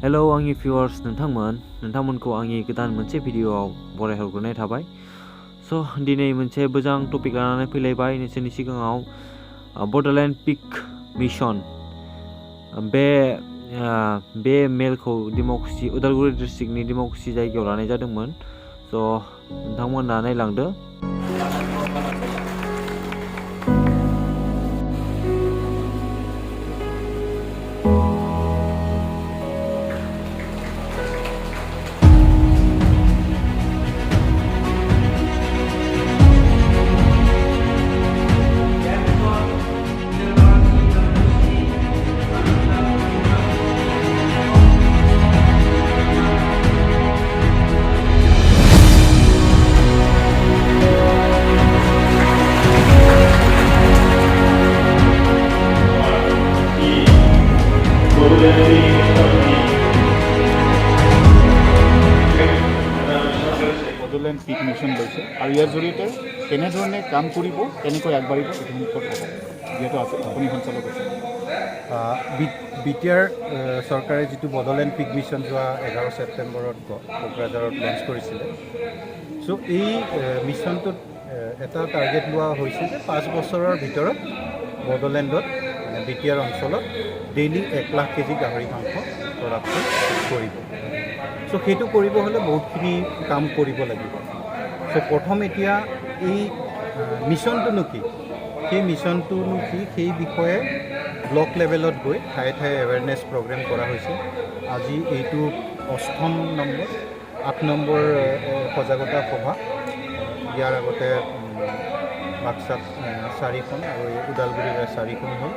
Hello आंनि भिउवार्स नोंथांमोनखौ आंनि गोदान मोनसे भिडिअआव बरायहरग्रोनाय थाबाय। स' दिनै मोनसे मोजां टपिक लानानै फैलायबाय नोंसोरनि सिगाङाव बड'लेण्ड पिक मिशन। बे मेलखौ डिमाकुसि उदालगुरि डिस्ट्रिक्टनि डिमाकुसि जायगायाव लानाय जादोंमोन। स' नोंथांमोना नायलांदो। বডোলেণ্ড পিক মিছন লৈছে আৰু ইয়াৰ জৰিয়তে কেনেধৰণে কাম কৰিব কেনেকৈ আগবাঢ়িব এইটো মুখত ক'ব যিহেতু আছে আপুনি সঞ্চালক আছে। BTR চৰকাৰে যিটো বডোলেণ্ড পিক মিছন যোৱা 11 ছেপ্টেম্বৰত কোকৰাঝাৰত লঞ্চ কৰিছিলে। চ' এই মিছনটোত এটা টাৰ্গেট লোৱা হৈছে যে 5 বছৰৰ ভিতৰত বডোলেণ্ডত BTR অঞ্চলত ডেইলি 1 লাখ কেজি গাহৰি মাংস প্ৰডাকশ্যন কৰিব। চ' সেইটো কৰিব হ'লে বহুতখিনি কাম কৰিব লাগিব। চ' প্ৰথম এতিয়া এই মিছনটোনো কি, সেই মিছনটোনো কি সেই বিষয়ে ব্লক লেভেলত গৈ ঠায়ে ঠায়ে এৱেৰনেছ প্ৰগ্ৰেম কৰা হৈছে। আজি এইটো 8ম নম্বৰ 8 নম্বৰ সজাগতা সভা। ইয়াৰ আগতে বাক্সাত 4খন আৰু ওদালগুৰিৰ 4খন হ'ল।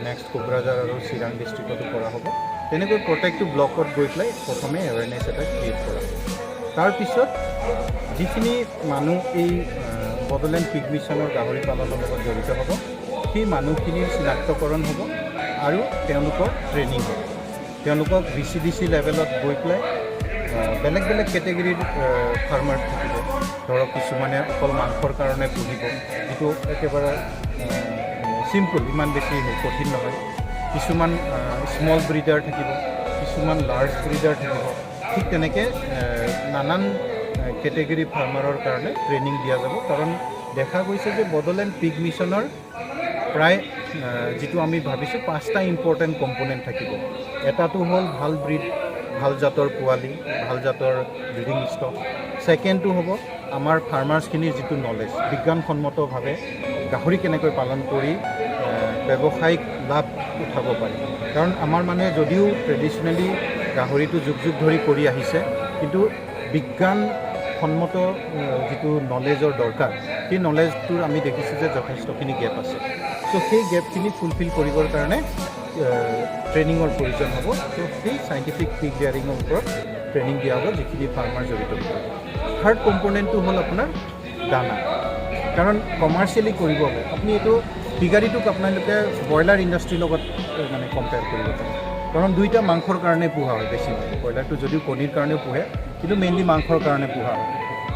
নেক্সট কোকৰাঝাৰ আৰু চিৰাং ডিষ্ট্ৰিক্টতো কৰা হ'ব। তেনেকৈ প্ৰত্যেকটো ব্লকত গৈ পেলাই প্ৰথমে এৱেৰনেছ এটা ক্ৰিয়েট কৰা হ'ব। তাৰপিছত যিখিনি মানুহ এই বডোলেণ্ড পিক মিছনৰ গাহৰি পালনৰ লগত জড়িত হ'ব সেই মানুহখিনিৰ চিনাক্তকৰণ হ'ব আৰু তেওঁলোকৰ ট্ৰেইনিং হ'ব। তেওঁলোকক VCDC লেভেলত গৈ পেলাই বেলেগ বেলেগ কেটেগৰীৰ ফাৰ্মাৰ থাকিব। ধৰক কিছুমানে অকল মাংসৰ কাৰণে পুহিব, যিটো একেবাৰে চিম্পল, ইমান বেছি কঠিন নহয়। কিছুমান স্মল ব্ৰিডাৰ থাকিব, কিছুমান লাৰ্জ ব্ৰিডাৰ থাকিব। ঠিক তেনেকৈ নানান কেটেগৰী ফাৰ্মাৰৰ কাৰণে ট্ৰেইনিং দিয়া যাব। কাৰণ দেখা গৈছে যে বডোলেণ্ড পিক মিছনৰ প্ৰায় যিটো আমি ভাবিছোঁ 5টা ইম্পৰ্টেণ্ট কম্পনেণ্ট থাকিব। এটাটো হ'ল ভাল ব্ৰিড, ভাল জাতৰ পোৱালি, ভাল জাতৰ ব্ৰিডিং ষ্টক। ছেকেণ্ডটো হ'ব আমাৰ ফাৰ্মাৰ্ছখিনিৰ যিটো নলেজ, বিজ্ঞানসন্মতভাৱে গাহৰি কেনেকৈ পালন কৰি ব্যৱসায়িক লাভ উঠাব পাৰি। কাৰণ আমাৰ মানুহে যদিও ট্ৰেডিশ্যনেলি গাহৰিটো যুগ যুগ ধৰি কৰি আহিছে, কিন্তু বিজ্ঞানসন্মত যিটো নলেজৰ দৰকাৰ সেই নলেজটোৰ আমি দেখিছোঁ যে যথেষ্টখিনি গেপ আছে। চ' সেই গেপখিনি ফুলফিল কৰিবৰ কাৰণে ট্ৰেইনিঙৰ প্ৰয়োজন হ'ব। চ' সেই চাইণ্টিফিক পিক ডেয়াৰিঙৰ ওপৰত ট্ৰেইনিং দিয়া হ'ব যিখিনি ফাৰ্মাৰ জড়িত হ'ব। থাৰ্ড কম্পনেণ্টটো হ'ল আপোনাৰ দানা। কাৰণ কমাৰ্চিয়েলি কৰিব হ'লে আপুনি এইটো পিগাৰীটোক আপোনালোকে ব্ৰইলাৰ ইণ্ডাষ্ট্ৰীৰ লগত মানে কম্পেয়াৰ কৰিব পাৰে। কাৰণ দুইটা মাংসৰ কাৰণে পোহা হয় বেছিভাগ। ব্ৰইলাৰটো যদিও কণীৰ কাৰণেও পোহে, কিন্তু মেইনলি মাংসৰ কাৰণে পোহা হয়।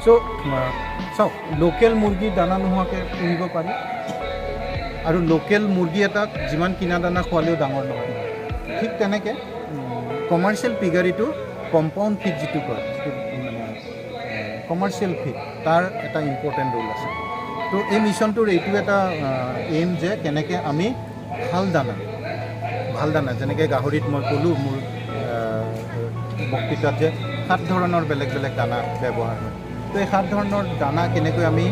চ' চাওক, লোকেল মুৰ্গীৰ দানা নোহোৱাকৈ পুহিব পাৰি আৰু লোকেল মুৰ্গী এটাক যিমান কিনা দানা খোৱালেও ডাঙৰ নহয়। ঠিক তেনেকৈ কমাৰ্চিয়েল পিগাৰীটো কম্পাউণ্ড ফিড যিটো কয়, যিটো মানে কমাৰ্চিয়েল ফিড, তাৰ এটা ইম্পৰ্টেণ্ট ৰোল আছে। তো এই মিছনটোৰ এইটো এটা এইম যে কেনেকৈ আমি ভাল দানা যেনেকৈ গাহৰিত মই ক'লোঁ মোৰ বক্তৃতাত যে 7 ধৰণৰ বেলেগ বেলেগ দানা ব্যৱহাৰ হয়। তো এই 7 ধৰণৰ দানা কেনেকৈ আমি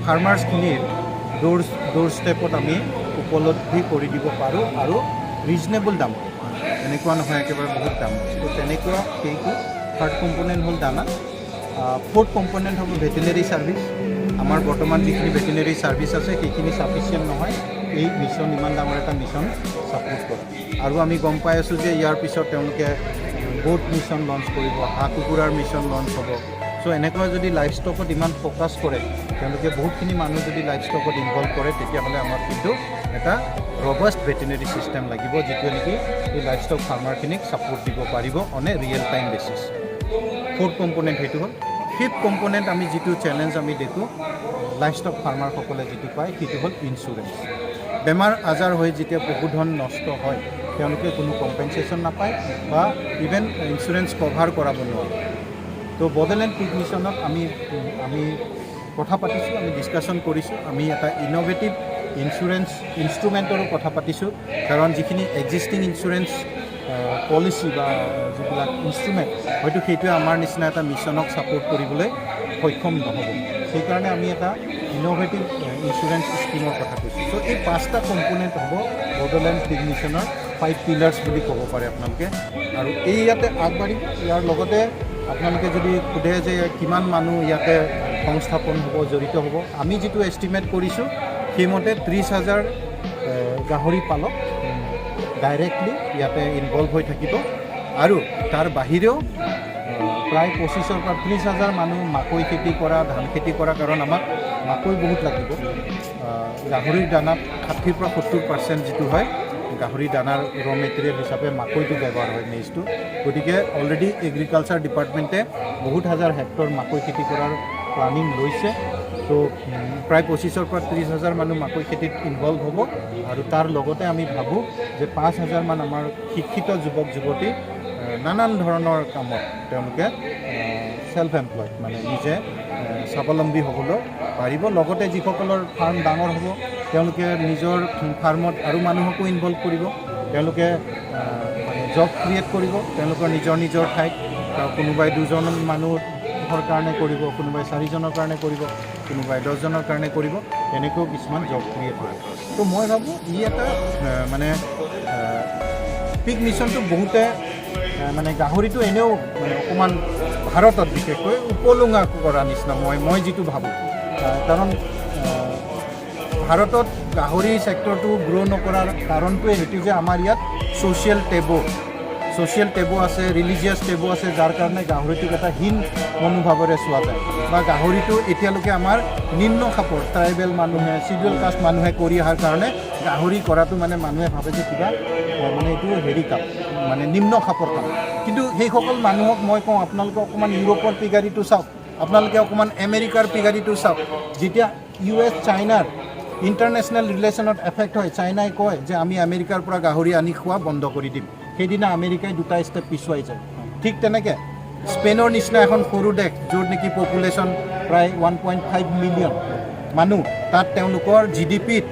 ফাৰ্মাৰ্ছখিনিৰ ড'ৰ ষ্টেপত আমি উপলব্ধি কৰি দিব পাৰোঁ আৰু ৰিজনেবল দামত, এনেকুৱা নহয় একেবাৰে বহুত দাম। তো তেনেকুৱা সেইটো থাৰ্ড কম্পনেণ্ট হ'ল দানা। ফ'ৰ্থ কম্পনেণ্ট হ'ব ভেটেনেৰী ছাৰ্ভিচ। আমাৰ বৰ্তমান যিখিনি ভেটেনেৰী ছাৰ্ভিচ আছে সেইখিনি ছাফিচিয়েণ্ট নহয় এই মিছন, ইমান ডাঙৰ এটা মিছন ছাপোৰ্ট কৰা। আৰু আমি গম পাই আছোঁ যে ইয়াৰ পিছত তেওঁলোকে গোট মিছন লঞ্চ কৰিব, হাঁহ কুকুৰাৰ মিছন লঞ্চ হ'ব। চ' এনেকুৱা যদি লাইফ ষ্টকত ইমান ফ'কাছ কৰে, তেওঁলোকে বহুতখিনি মানুহ যদি লাইফ ষ্টকত ইনভলভ কৰে, তেতিয়াহ'লে আমাক কিন্তু এটা ৰবাষ্ট ভেটেনেৰী ছিষ্টেম লাগিব, যিটোৱে নেকি এই লাইফ ষ্টক ফাৰ্মাৰখিনিক ছাপোৰ্ট দিব পাৰিব on a real time basis. Fourth component সেইটো হ'ল। ফিফ্থ কম্পনেণ্ট আমি যিটো চেলেঞ্জ আমি দেখোঁ লাইফ ষ্টক ফাৰ্মাৰসকলে যিটো পায় সেইটো হ'ল ইঞ্চুৰেঞ্চ। বেমাৰ আজাৰ হৈ যেতিয়া পশুধন নষ্ট হয় তেওঁলোকে কোনো কম্পেনচেশ্যন নাপায় বা ইভেন ইঞ্চুৰেঞ্চ কভাৰ কৰাব নোৱাৰে। তো বডোলেণ্ড পিগ মিছনত আমি কথা পাতিছোঁ, আমি ডিছকাশ্যন কৰিছোঁ, আমি এটা ইন'ভেটিভ ইঞ্চুৰেঞ্চ ইনষ্ট্ৰুমেণ্টৰো কথা পাতিছোঁ। কাৰণ যিখিনি এক্সিষ্টিং ইঞ্চুৰেঞ্চ পলিচি বা যিবিলাক ইনষ্ট্ৰুমেণ্ট হয়তো সেইটোৱে আমাৰ নিচিনা এটা মিছনক ছাপোৰ্ট কৰিবলৈ সক্ষম নহ'ব। সেইকাৰণে আমি এটা ইন'ভেটিভ ইঞ্চুৰেঞ্চ স্কিমৰ কথা কৈছোঁ। চ' এই 5টা কম্পনেণ্ট হ'ব বডোলেণ্ড পিগ মিছনৰ 5 পিলাৰ্ছ বুলি ক'ব পাৰে আপোনালোকে। আৰু এই ইয়াতে আগবাঢ়িম। ইয়াৰ লগতে আপোনালোকে যদি সোধে যে কিমান মানুহ ইয়াতে সংস্থাপন হ'ব, জড়িত হ'ব, আমি যিটো এষ্টিমেট কৰিছোঁ সেইমতে 30,000 গাহৰি পালক ডাইৰেক্টলি ইয়াতে ইনভলভ হৈ থাকিব। আৰু তাৰ বাহিৰেও প্ৰায় 25,000 পৰা 30,000 মানুহ মাকৈ খেতি কৰা, ধান খেতি কৰা, কাৰণ আমাক মাকৈ বহুত লাগিব। গাহৰিৰ দানাত 60 পৰা 70% যিটো হয় গাহৰি দানাৰ ৰ মেটেৰিয়েল হিচাপে মাকৈটো ব্যৱহাৰ হয় মেজটো। গতিকে অলৰেডি এগ্ৰিকালচাৰ ডিপাৰ্টমেণ্টে বহুত হাজাৰ হেক্টৰ মাকৈ খেতি কৰাৰ প্লানিং লৈছে। তো প্ৰায় 25,000 পৰা 30,000 মানুহ মাকৈ খেতিত ইনভলভ হ'ব। আৰু তাৰ লগতে আমি ভাবোঁ যে 5,000 মান আমাৰ শিক্ষিত যুৱক যুৱতী নানান ধৰণৰ কামত তেওঁলোকে ছেল্ফ এমপ্লয়ড মানে নিজে স্বাৱলম্বী হ'বলৈ পাৰিব। লগতে যিসকলৰ ফাৰ্ম ডাঙৰ হ'ব তেওঁলোকে নিজৰ ফাৰ্মত আৰু মানুহকো ইনভলভ কৰিব। তেওঁলোকে মানে জব ক্ৰিয়েট কৰিব তেওঁলোকৰ নিজৰ ঠাইত। কোনোবাই 2জন মানুহৰ কাৰণে কৰিব, কোনোবাই 4জনৰ কাৰণে কৰিব, কোনোবাই 10জনৰ কাৰণে কৰিব। এনেকৈও কিছুমান জব ক্ৰিয়েট হয়। তো মই ভাবোঁ ই এটা মানে পিগ মিছনটো বহুতে মানে গাহৰিটো এনেও মানে অকণমান ভাৰতত বিশেষকৈ উপলুঙা কৰা নিচিনা মই যিটো ভাবোঁ। কাৰণ ভাৰতত গাহৰি ছেক্টৰটো গ্ৰ' নকৰাৰ কাৰণটোৱে সেইটো যে আমাৰ ইয়াত ছ'চিয়েল টেবু আছে, ৰিলিজিয়াছ টেবু আছে, যাৰ কাৰণে গাহৰিটোক এটা হীন মনোভাৱেৰে চোৱা যায়। বা গাহৰিটো এতিয়ালৈকে আমাৰ নিম্ন খাপৰ ট্ৰাইবেল মানুহে, চিডিউল কাষ্ট মানুহে কৰি অহাৰ কাৰণে গাহৰি কৰাটো মানে মানুহে ভাবে যে কিবা মানে এইটো হেৰি কাম, মানে নিম্ন খাপৰ কাম। কিন্তু সেইসকল মানুহক মই কওঁ আপোনালোকে অকণমান ইউৰোপৰ পিগাৰীটো চাওক, আপোনালোকে অকণমান আমেৰিকাৰ পিগাৰীটো চাওক। যেতিয়া US চাইনাৰ ইণ্টাৰনেশ্যনেল ৰিলেশ্যনত এফেক্ট হয়, চাইনাই কয় যে আমি আমেৰিকাৰ পৰা গাহৰি আনি খোৱা বন্ধ কৰি দিম, সেইদিনা আমেৰিকাই 2টা ষ্টেপ পিছুৱাই যায়। ঠিক তেনেকৈ স্পেইনৰ নিচিনা এখন সৰু দেশ য'ত নেকি পপুলেশ্যন প্ৰায় 1.5 মিলিয়ন মানুহ, তাত তেওঁলোকৰ GDPত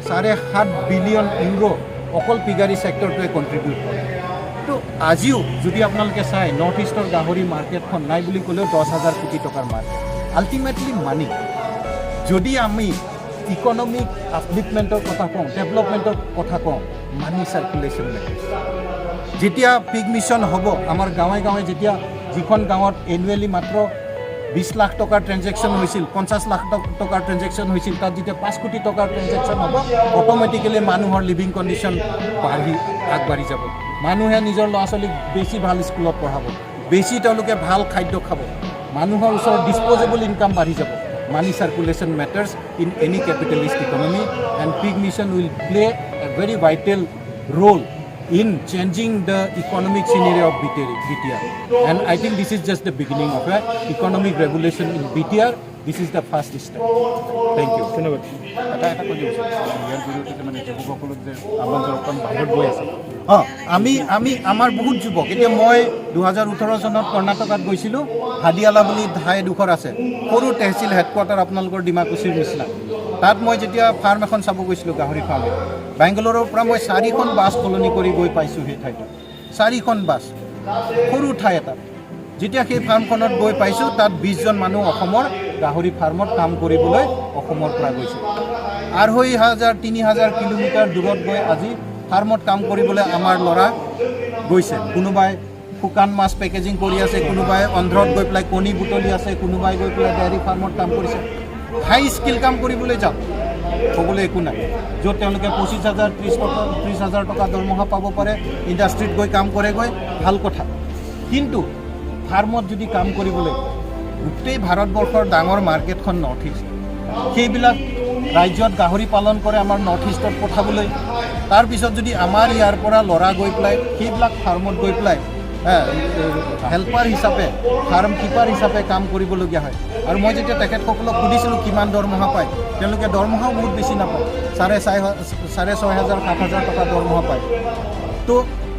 7.5 বিলিয়ন ইউৰো অকল পিগাৰী ছেক্টৰটোৱে কণ্ট্ৰিবিউট কৰে। তো আজিও যদি আপোনালোকে চাই নৰ্থ ইষ্টৰ গাহৰি মাৰ্কেটখন নাই বুলি ক'লেও 10,000 কোটি টকাৰ মাৰ্কেট। আল্টিমেটলি মানি, যদি আমি ইকনমিক আপলিফমেণ্টৰ কথা কওঁ, ডেভেলপমেণ্টৰ কথা কওঁ, মানি চাৰ্কুলেশ্যন মেটাৰ্ছ। যেতিয়া পিগ মিছন হ'ব আমাৰ গাঁৱে গাঁৱে, যেতিয়া যিখন গাঁৱত এনুৱেলি মাত্ৰ 20 লাখ টকাৰ ট্ৰেঞ্জেকশ্যন হৈছিল, 50 লাখ টকাৰ ট্ৰেঞ্জেকশ্যন হৈছিল, তাত যেতিয়া 5 কোটি টকাৰ ট্ৰেঞ্জেকশ্যন হ'ব, অট'মেটিকেলি মানুহৰ লিভিং কণ্ডিশ্যন আগবাঢ়ি যাব। মানুহে নিজৰ ল'ৰা ছোৱালীক বেছি ভাল স্কুলত পঢ়াব, বেছি তেওঁলোকে ভাল খাদ্য খাব, মানুহৰ ওচৰত ডিছপ'জেবল ইনকাম বাঢ়ি যাব। Money circulation matters in any capitalist economy, and pig mission will play a very vital role in changing the economic scenario of BTR. And I think this is just the beginning of an economic revolution in BTR. This is the first step. Thank you. ধন্যবাদ। এটা কৈ দিছোঁ ইয়াৰ জৰিয়তে মানে যুৱকসকলক যে আমাৰ অকণ বাহিৰত গৈ আছে। আমাৰ বহুত যুৱক, এতিয়া মই 2018 চনত কৰ্ণাটকাত গৈছিলোঁ। হাদিয়ালা বুলি ঠাই এডোখৰ আছে, সৰু তেহচিল হেডকোৱাৰ্টাৰ আপোনালোকৰ ডিমাকুছিৰ নিচিনা। তাত মই যেতিয়া ফাৰ্ম এখন চাব গৈছিলোঁ, গাহৰি ফাৰ্ম, বেংগালোৰৰ পৰা মই 4খন বাছ সলনি কৰি গৈ পাইছোঁ সেই ঠাইটোত। 4খন বাছ, সৰু ঠাই এটা। যেতিয়া সেই ফাৰ্মখনত গৈ পাইছোঁ, তাত 20জন মানুহ অসমৰ গাহৰি ফাৰ্মত কাম কৰিবলৈ অসমৰ পৰা গৈছে। 2,500-3,000 কিলোমিটাৰ দূৰত গৈ আজি ফাৰ্মত কাম কৰিবলৈ আমাৰ ল'ৰা গৈছে। কোনোবাই শুকান মাছ পেকেজিং কৰি আছে, কোনোবাই অন্ধ্ৰত গৈ পেলাই কণী বুটলি আছে, কোনোবাই গৈ পেলাই ডেয়াৰী ফাৰ্মত কাম কৰিছে। হাই স্কিল কাম কৰিবলৈ যাওক, ক'বলৈ একো নাই। য'ত তেওঁলোকে 25,000, 30,000 টকা দৰমহা পাব পাৰে, ইণ্ডাষ্ট্ৰীত গৈ কাম কৰেগৈ, ভাল কথা। কিন্তু ফাৰ্মত যদি কাম কৰিবলৈ, গোটেই ভাৰতবৰ্ষৰ ডাঙৰ মাৰ্কেটখন নৰ্থ ইষ্ট, সেইবিলাক ৰাজ্যত গাহৰি পালন কৰে আমাৰ নৰ্থ ইষ্টত পঠাবলৈ, তাৰপিছত যদি আমাৰ ইয়াৰ পৰা ল'ৰা গৈ পেলাই সেইবিলাক ফাৰ্মত গৈ পেলাই হেল্পাৰ হিচাপে ফাৰ্ম কিপাৰ হিচাপে কাম কৰিবলগীয়া হয় আৰু মই যেতিয়া তেখেতসকলক সুধিছিলোঁ কিমান দৰমহা পায় তেওঁলোকে দৰমহাও বহুত বেছি নাপায় 6,500 7,000 টকা দৰমহা পায় তো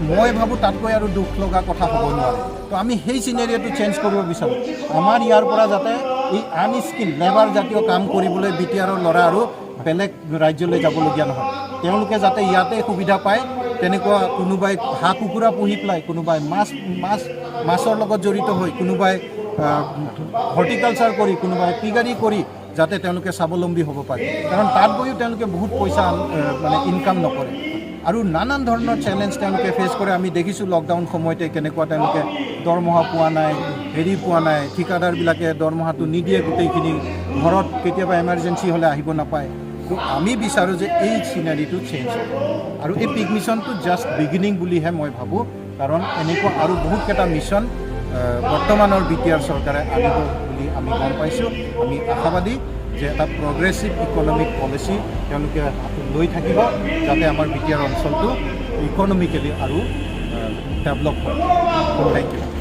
মই ভাবোঁ তাতকৈ আৰু দুখ লগা কথা হ'ব নোৱাৰে তো আমি সেই চিনেৰিঅ'টো চেঞ্জ কৰিব বিচাৰোঁ আমাৰ ইয়াৰ পৰা যাতে এই আনস্কিল লেবাৰ জাতীয় কাম কৰিবলৈ বিটিআৰৰ ল'ৰা আৰু বেলেগ ৰাজ্যলৈ যাবলগীয়া নহয় তেওঁলোকে যাতে ইয়াতে সুবিধা পায় তেনেকুৱা কোনোবাই হাঁহ কুকুৰা পুহি পেলাই কোনোবাই মাছৰ লগত জড়িত হৈ কোনোবাই হৰ্টিকালচাৰ কৰি কোনোবাই পিগাৰী কৰি যাতে তেওঁলোকে স্বাৱলম্বী হ'ব পাৰে কাৰণ তাত গৈও তেওঁলোকে বহুত পইচা মানে ইনকাম নকৰে আৰু নানান ধৰণৰ চেলেঞ্জ তেওঁলোকে ফেচ কৰে আমি দেখিছোঁ লকডাউন সময়তে কেনেকুৱা তেওঁলোকে দৰমহা পোৱা নাই হেৰি পোৱা নাই ঠিকাদাৰবিলাকে দৰমহাটো নিদিয়ে গোটেইখিনি ঘৰত কেতিয়াবা এমাৰ্জেঞ্চি হ'লে আহিব নাপায় তো আমি বিচাৰোঁ যে এই চিনাৰীটো চেঞ্জ হ'ব আৰু এই পিক মিছনটো জাষ্ট বিগিনিং বুলিহে মই ভাবোঁ কাৰণ এনেকুৱা আৰু বহুতকেইটা মিছন বৰ্তমানৰ বিটিআৰ চৰকাৰে আনিব বুলি আমি গম পাইছোঁ আমি আশাবাদী যে এটা প্ৰগ্ৰেছিভ ইকনমিক পলিচি তেওঁলোকে লৈ থাকিব যাতে আমাৰ বিটিআৰ অঞ্চলটো ইকনমিকেলি আৰু ডেভেলপ হয় থেংক ইউ